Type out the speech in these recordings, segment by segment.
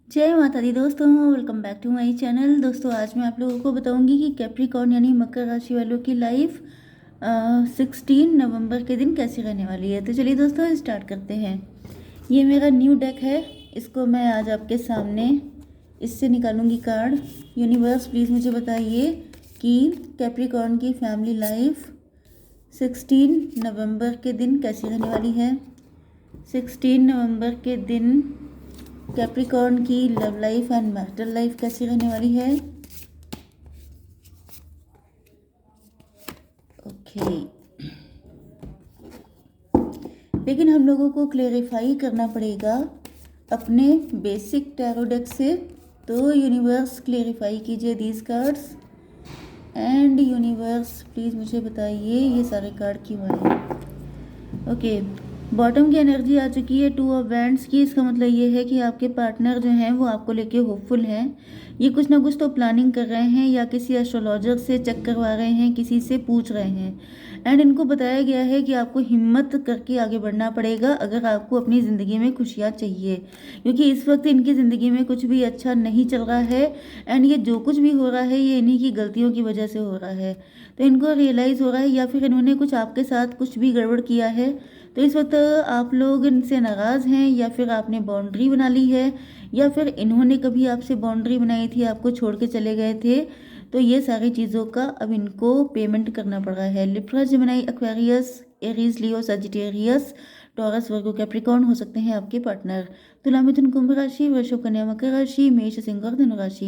जय माता दी दोस्तों, welcome back to my channel. दोस्तों आज मैं आप लोगों को बताऊंगी कि कैप्रिकॉर्न यानी मकर राशि वालों की लाइफ 16 नवंबर के दिन कैसी रहने वाली है। तो चलिए दोस्तों स्टार्ट करते हैं। ये मेरा न्यू डेक है, इसको मैं आज आपके सामने इससे निकालूंगी कार्ड। यूनिवर्स प्लीज़ मुझे बताइए कि कैप्रिकॉर्न की फैमिली लाइफ 16 नवंबर के दिन कैसी रहने वाली है। 16 नवंबर के दिन कैप्रिकॉर्न की love life and marital life कैसी रहने वाली है। ओके, लेकिन हम लोगों को क्लेरिफाई करना पड़ेगा अपने बेसिक टैरो डेक से। तो यूनिवर्स क्लेरिफाई कीजिए these cards and universe please मुझे बताइए ये सारे कार्ड क्यों आए। ओके, बॉटम की एनर्जी आ चुकी है 2 ऑफ वैंड्स की। इसका मतलब ये है कि आपके पार्टनर जो हैं वो आपको लेके होपफुल हैं। ये कुछ ना कुछ तो प्लानिंग कर रहे हैं या किसी एस्ट्रोलॉजर से चेक करवा रहे हैं, किसी से पूछ रहे हैं। एंड इनको बताया गया है कि आपको हिम्मत करके आगे बढ़ना पड़ेगा अगर आपको अपनी ज़िंदगी में खुशियाँ चाहिए, क्योंकि इस वक्त इनकी ज़िंदगी में कुछ भी अच्छा नहीं चल रहा है। एंड ये जो कुछ भी हो रहा है ये इन्हीं की गलतियों की वजह से हो रहा है। तो इनको रियलाइज़ हो रहा है या फिर इन्होंने कुछ आपके साथ कुछ भी गड़बड़ किया है। तो इस वक्त आप लोग इनसे नाराज़ हैं या फिर आपने बाउंड्री बना ली है या फिर इन्होंने कभी आपसे बाउंड्री बनाई थी, आपको छोड़ के चले गए थे। तो ये सारी चीज़ों का अब इनको पेमेंट करना पड़ रहा है। लिब्रा, जेमिनी, एक्वेरियस, एरीज, लियो, सजिटेरियस, टॉरस, वर्गो, कैप्रिकॉर्न हो सकते हैं आपके पार्टनर। तुला, मिथुन, कुंभ राशि, वृषभ, कन्या, मकर राशि, मेष, सिंह और धनु राशि।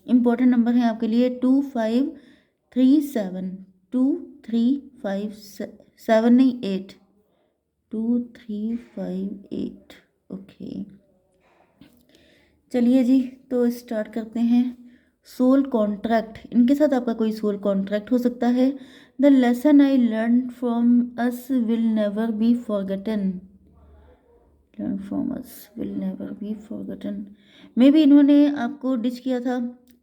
इंपॉर्टेंट नंबर है आपके लिए 2537, 2357 नहीं 8, 2358। ओके, चलिए जी तो स्टार्ट करते हैं। सोल कॉन्ट्रैक्ट, इनके साथ आपका कोई सोल कॉन्ट्रैक्ट हो सकता है। The lesson I learn from us will never be forgotten. Learn from us will never be forgotten. May be इन्होंने आपको डिच किया था,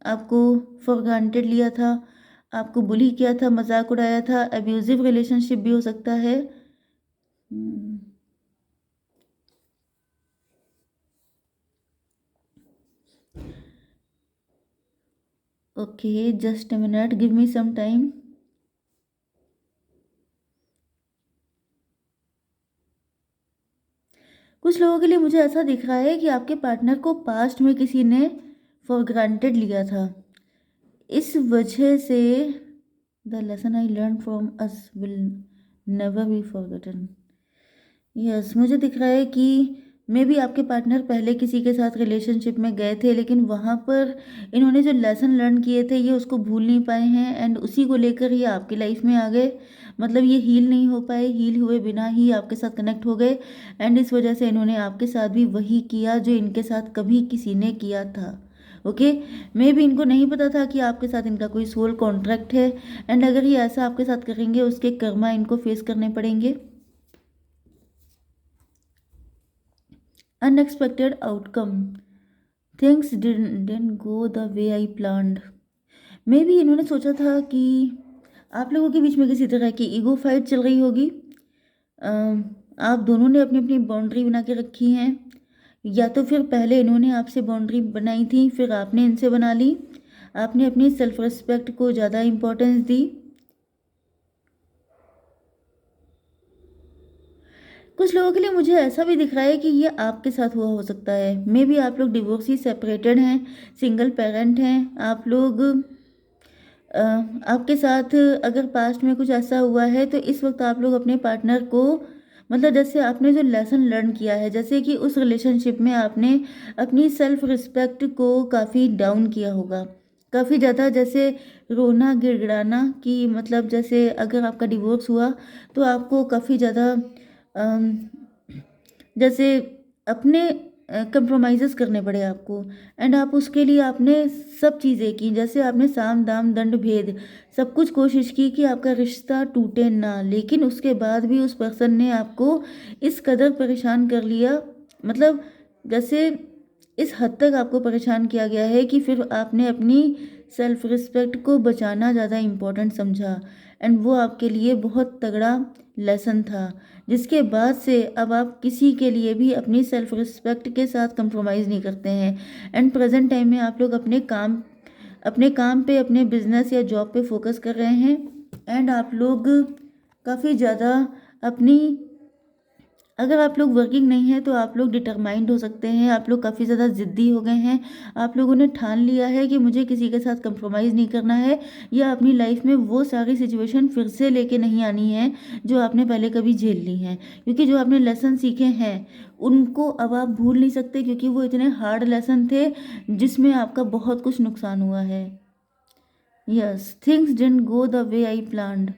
आपको फॉर ग्रांटेड लिया था, आपको बुली किया था, मजाक उड़ाया था। अब्यूजिव रिलेशनशिप भी हो सकता है। Okay, just a minute, give me some time. कुछ लोगों के लिए मुझे ऐसा दिख रहा है कि आपके पार्टनर को पास्ट में किसी ने फॉर ग्रांटेड लिया था। इस वजह से the lesson I learn from us will never be forgotten. Yes, मुझे दिख रहा है कि मे बी आपके पार्टनर पहले किसी के साथ रिलेशनशिप में गए थे, लेकिन वहाँ पर इन्होंने जो लेसन लर्न किए थे ये उसको भूल नहीं पाए हैं एंड उसी को लेकर ये आपकी लाइफ में आ गए। मतलब ये हील नहीं हो पाए, हील हुए बिना ही आपके साथ कनेक्ट हो गए एंड इस वजह से इन्होंने आपके साथ भी वही किया जो इनके साथ कभी किसी ने किया था। ओके, मे बी इनको नहीं पता था कि आपके साथ इनका कोई सोल कॉन्ट्रैक्ट है एंड अगर ये ऐसा आपके साथ करेंगे उसके कर्मा इनको फेस करने पड़ेंगे। Unexpected outcome, things didn't go the way I planned. May be इन्होंने सोचा था कि आप लोगों के बीच में किसी तरह की ईगो फाइट चल रही होगी। आप दोनों ने अपनी अपनी बाउंड्री बना के रखी हैं, या तो फिर पहले इन्होंने आपसे बाउंड्री बनाई थी फिर आपने इनसे बना ली। आपने अपनी सेल्फ रिस्पेक्ट को ज़्यादा इम्पोर्टेंस दी। कुछ लोगों के लिए मुझे ऐसा भी दिख रहा है कि ये आपके साथ हुआ हो सकता है। मे बी आप लोग डिवोर्सी, सेपरेटेड हैं, सिंगल पेरेंट हैं आप लोग। आपके साथ अगर पास्ट में कुछ ऐसा हुआ है तो इस वक्त आप लोग अपने पार्टनर को, मतलब जैसे आपने जो लेसन लर्न किया है, जैसे कि उस रिलेशनशिप में आपने अपनी सेल्फ रिस्पेक्ट को काफ़ी डाउन किया होगा, काफ़ी ज़्यादा। जैसे रोना गिड़गिड़ाना कि मतलब जैसे अगर आपका डिवोर्स हुआ तो आपको काफ़ी ज़्यादा जैसे अपने कंप्रोमाइज़ेस करने पड़े आपको एंड आप उसके लिए आपने सब चीज़ें की। जैसे आपने साम दाम दंड भेद सब कुछ कोशिश की कि आपका रिश्ता टूटे ना, लेकिन उसके बाद भी उस पर्सन ने आपको इस कदर परेशान कर लिया, मतलब जैसे इस हद तक आपको परेशान किया गया है कि फिर आपने अपनी सेल्फ रिस्पेक्ट को बचाना ज़्यादा इम्पोर्टेंट समझा एंड वो आपके लिए बहुत तगड़ा लेसन था, जिसके बाद से अब आप किसी के लिए भी अपनी सेल्फ रिस्पेक्ट के साथ कंप्रोमाइज़ नहीं करते हैं। एंड प्रेजेंट टाइम में आप लोग अपने काम पे, अपने बिजनेस या जॉब पे फोकस कर रहे हैं। एंड आप लोग काफ़ी ज़्यादा अपनी अगर आप लोग वर्किंग नहीं है तो आप लोग डिटरमाइंड हो सकते हैं, आप लोग काफ़ी ज़्यादा ज़िद्दी हो गए हैं। आप लोगों ने ठान लिया है कि मुझे किसी के साथ कंप्रोमाइज़ नहीं करना है, या अपनी लाइफ में वो सारी सिचुएशन फिर से लेके नहीं आनी है जो आपने पहले कभी झेल ली हैं। क्योंकि जो आपने लेसन सीखे हैं उनको अब आप भूल नहीं सकते, क्योंकि वो इतने हार्ड लेसन थे जिसमें आपका बहुत कुछ नुकसान हुआ है। Yes, things didn't go the way I planned.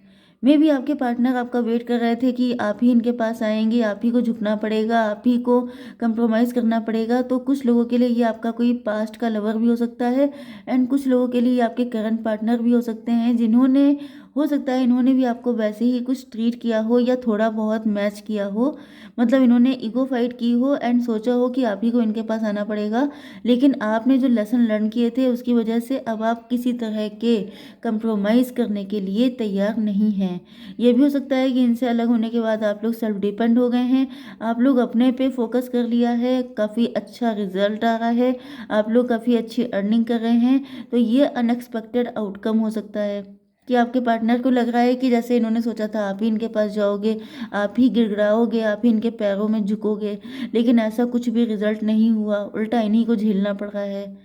May be आपके पार्टनर आपका वेट कर रहे थे कि आप ही इनके पास आएंगे, आप ही को झुकना पड़ेगा, आप ही को कंप्रोमाइज़ करना पड़ेगा। तो कुछ लोगों के लिए ये आपका कोई पास्ट का लवर भी हो सकता है, एंड कुछ लोगों के लिए ये आपके करंट पार्टनर भी हो सकते हैं, जिन्होंने हो सकता है इन्होंने भी आपको वैसे ही कुछ ट्रीट किया हो या थोड़ा बहुत मैच किया हो। मतलब इन्होंने ईगो फाइट की हो एंड सोचा हो कि आप ही को इनके पास आना पड़ेगा, लेकिन आपने जो लेसन लर्न किए थे उसकी वजह से अब आप किसी तरह के कंप्रोमाइज़ करने के लिए तैयार नहीं हैं। ये भी हो सकता है कि इनसे अलग होने के बाद आप लोग सेल्फ डिपेंड हो गए हैं, आप लोग अपने पे फोकस कर लिया है, काफ़ी अच्छा रिजल्ट आ रहा है, आप लोग काफ़ी अच्छी अर्निंग कर रहे हैं। तो ये अनएक्सपेक्टेड आउटकम हो सकता है कि आपके पार्टनर को लग रहा है कि जैसे इन्होंने सोचा था आप ही इनके पास जाओगे, आप ही गिड़गिड़ाओगे, आप ही इनके पैरों में झुकोगे, लेकिन ऐसा कुछ भी रिजल्ट नहीं हुआ, उल्टा इन्हीं को झेलना पड़ रहा है।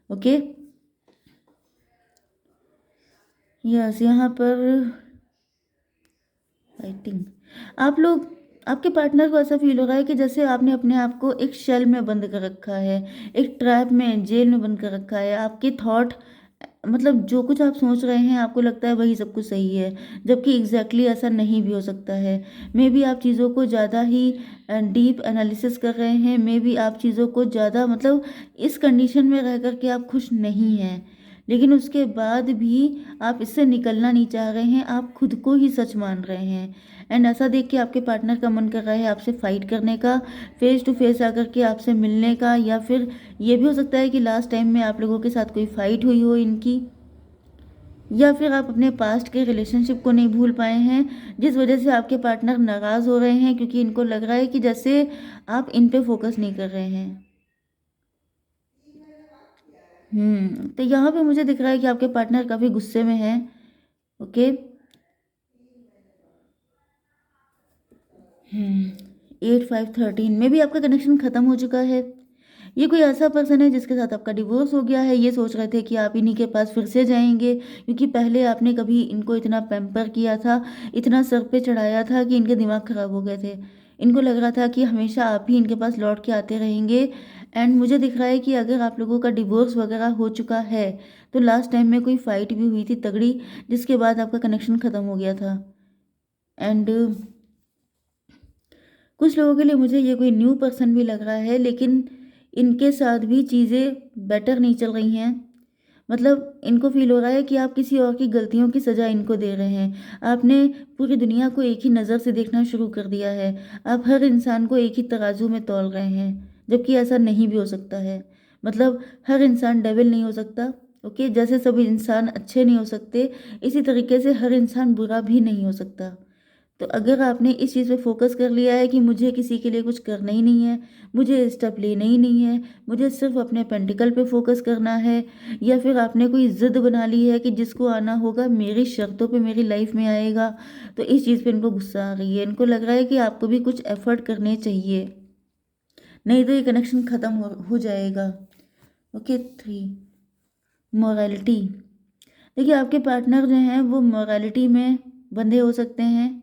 ओके, यस, यहाँ पर फाइटिंग आप लोग, आपके पार्टनर को ऐसा फील हो रहा है कि जैसे आपने अपने आप को एक शेल में बंद कर रखा है, एक ट्रैप में, जेल में बंद कर रखा है। आपके थॉट, मतलब जो कुछ आप सोच रहे हैं आपको लगता है वही सब कुछ सही है, जबकि एग्जैक्टली ऐसा नहीं भी हो सकता है। मे बी आप चीज़ों को ज़्यादा ही डीप एनालिसिस कर रहे हैं, मे बी आप चीज़ों को ज़्यादा, मतलब इस कंडीशन में रह कर के आप खुश नहीं हैं, लेकिन उसके बाद भी आप इससे निकलना नहीं चाह रहे हैं, आप खुद को ही सच मान रहे हैं। एंड ऐसा देख के आपके पार्टनर का मन कर रहा है आपसे फाइट करने का, फेस टू फेस आकर के आपसे मिलने का, या फिर ये भी हो सकता है कि लास्ट टाइम में आप लोगों के साथ कोई फाइट हुई हो इनकी, या फिर आप अपने पास्ट के रिलेशनशिप को नहीं भूल पाए हैं, जिस वजह से आपके पार्टनर नाराज़ हो रहे हैं, क्योंकि इनको लग रहा है कि जैसे आप इन पे फोकस नहीं कर रहे हैं। तो यहाँ पे मुझे दिख रहा है कि आपके पार्टनर काफ़ी गुस्से में है। ओके, 8 5 13 में भी आपका कनेक्शन ख़त्म हो चुका है। ये कोई ऐसा पर्सन है जिसके साथ आपका डिवोर्स हो गया है, ये सोच रहे थे कि आप इन्हीं के पास फिर से जाएंगे, क्योंकि पहले आपने कभी इनको इतना पैम्पर किया था, इतना सर पे चढ़ाया था कि इनके दिमाग ख़राब हो गए थे। इनको लग रहा था कि हमेशा आप ही इनके पास लौट के आते रहेंगे। एंड मुझे दिख रहा है कि अगर आप लोगों का डिवोर्स वगैरह हो चुका है तो लास्ट टाइम में कोई फाइट भी हुई थी तगड़ी, जिसके बाद आपका कनेक्शन ख़त्म हो गया था। एंड कुछ लोगों के लिए मुझे ये कोई न्यू पर्सन भी लग रहा है, लेकिन इनके साथ भी चीज़ें बेटर नहीं चल रही हैं। मतलब इनको फील हो रहा है कि आप किसी और की गलतियों की सज़ा इनको दे रहे हैं। आपने पूरी दुनिया को एक ही नज़र से देखना शुरू कर दिया है। आप हर इंसान को एक ही तराजू में तौल रहे हैं, जबकि ऐसा नहीं भी हो सकता है। मतलब हर इंसान डेविल नहीं हो सकता। ओके, जैसे सभी इंसान अच्छे नहीं हो सकते, इसी तरीके से हर इंसान बुरा भी नहीं हो सकता। तो अगर आपने इस चीज़ पे फोकस कर लिया है कि मुझे किसी के लिए कुछ करना ही नहीं है, मुझे स्टेप लेना ही नहीं है, मुझे सिर्फ अपने पेंटिकल पे फोकस करना है, या फिर आपने कोई ज़िद बना ली है कि जिसको आना होगा मेरी शर्तों पे मेरी लाइफ में आएगा, तो इस चीज़ पे इनको गुस्सा आ रही है। इनको लग रहा है कि आपको भी कुछ एफर्ट करने चाहिए, नहीं तो ये कनेक्शन ख़त्म हो जाएगा। Okay, 3 morality. देखिए, आपके पार्टनर जो हैं वो मोरालिटी में बंधे हो सकते हैं।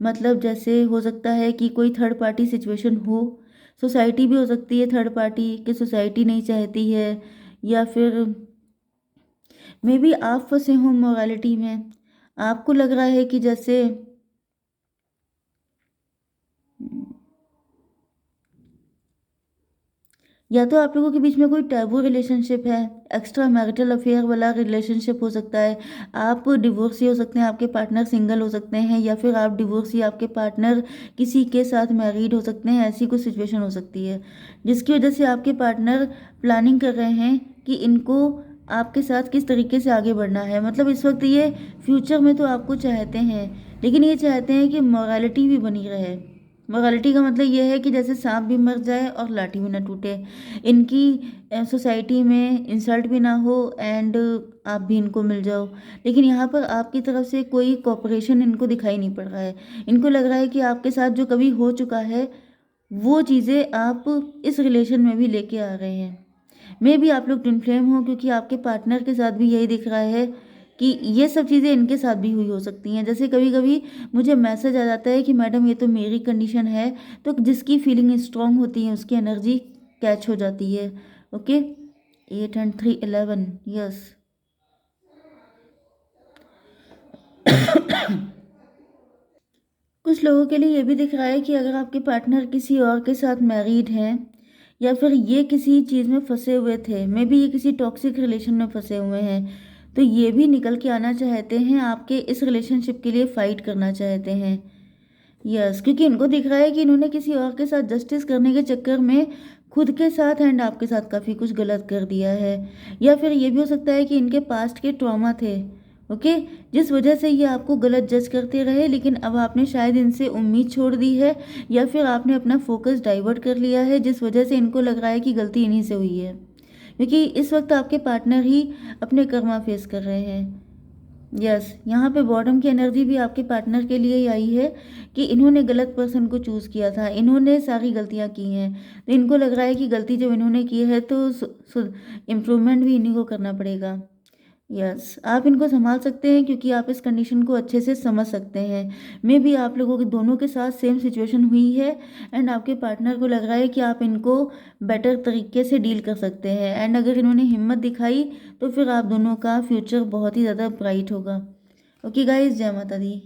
मतलब जैसे हो सकता है कि कोई थर्ड पार्टी सिचुएशन हो, सोसाइटी भी हो सकती है थर्ड पार्टी, कि सोसाइटी नहीं चाहती है, या फिर मे बी आप फंसे हो मोरालिटी में। आपको लग रहा है कि जैसे या तो आप लोगों के बीच में कोई टैबू रिलेशनशिप है, एक्स्ट्रा मैरिटल अफेयर वाला रिलेशनशिप हो सकता है। आप डिवोर्सी हो सकते हैं, आपके पार्टनर सिंगल हो सकते हैं, या फिर आप डिवोर्सी, आपके पार्टनर किसी के साथ मैरिड हो सकते हैं। ऐसी कुछ सिचुएशन हो सकती है जिसकी वजह से आपके पार्टनर प्लानिंग कर रहे हैं कि इनको आपके साथ किस तरीके से आगे बढ़ना है। मतलब इस वक्त ये फ्यूचर में तो आपको चाहते हैं, लेकिन ये चाहते हैं कि मोरालिटी भी बनी रहे। मोरालिटी का मतलब ये है कि जैसे सांप भी मर जाए और लाठी भी ना टूटे, इनकी सोसाइटी में इंसल्ट भी ना हो एंड आप भी इनको मिल जाओ। लेकिन यहाँ पर आपकी तरफ से कोई कोऑपरेशन इनको दिखाई नहीं पड़ रहा है। इनको लग रहा है कि आपके साथ जो कभी हो चुका है वो चीज़ें आप इस रिलेशन में भी लेके आ रहे हैं। मे भी आप लोग ट्विन फ्लेम हो, क्योंकि आपके पार्टनर के साथ भी यही दिख रहा है कि ये सब चीज़ें इनके साथ भी हुई हो सकती हैं। जैसे कभी कभी मुझे मैसेज आ जाता है कि मैडम ये तो मेरी कंडीशन है, तो जिसकी फीलिंग स्ट्रांग होती है उसकी एनर्जी कैच हो जाती है। Okay, 8 and 3 11, yes. कुछ लोगों के लिए ये भी दिख रहा है कि अगर आपके पार्टनर किसी और के साथ मैरिड हैं या फिर ये किसी चीज़ में फंसे हुए थे, मे बी ये किसी टॉक्सिक रिलेशन में फंसे हुए हैं, तो ये भी निकल के आना चाहते हैं, आपके इस रिलेशनशिप के लिए फ़ाइट करना चाहते हैं। यस, क्योंकि इनको दिख रहा है कि इन्होंने किसी और के साथ जस्टिस करने के चक्कर में खुद के साथ एंड आपके साथ काफ़ी कुछ गलत कर दिया है। या फिर ये भी हो सकता है कि इनके पास्ट के ट्रॉमा थे, ओके, जिस वजह से ये आपको गलत जज करते रहे, लेकिन अब आपने शायद इनसे उम्मीद छोड़ दी है या फिर आपने अपना फोकस डाइवर्ट कर लिया है, जिस वजह से इनको लग रहा है कि गलती इन्हीं से हुई है। क्योंकि इस वक्त आपके पार्टनर ही अपने कर्मा फेस कर रहे हैं। यस, यहाँ पे बॉटम की एनर्जी भी आपके पार्टनर के लिए ही आई है कि इन्होंने गलत पर्सन को चूज़ किया था, इन्होंने सारी गलतियाँ की हैं, तो इनको लग रहा है कि गलती जब इन्होंने की है तो इम्प्रूवमेंट भी इन्हीं को करना पड़ेगा। यस, आप इनको संभाल सकते हैं क्योंकि आप इस कंडीशन को अच्छे से समझ सकते हैं। मे बी आप लोगों के दोनों के साथ सेम सिचुएशन हुई है एंड आपके पार्टनर को लग रहा है कि आप इनको बेटर तरीके से डील कर सकते हैं, एंड अगर इन्होंने हिम्मत दिखाई तो फिर आप दोनों का फ्यूचर बहुत ही ज़्यादा ब्राइट होगा। ओके गाइज, जय माता दी।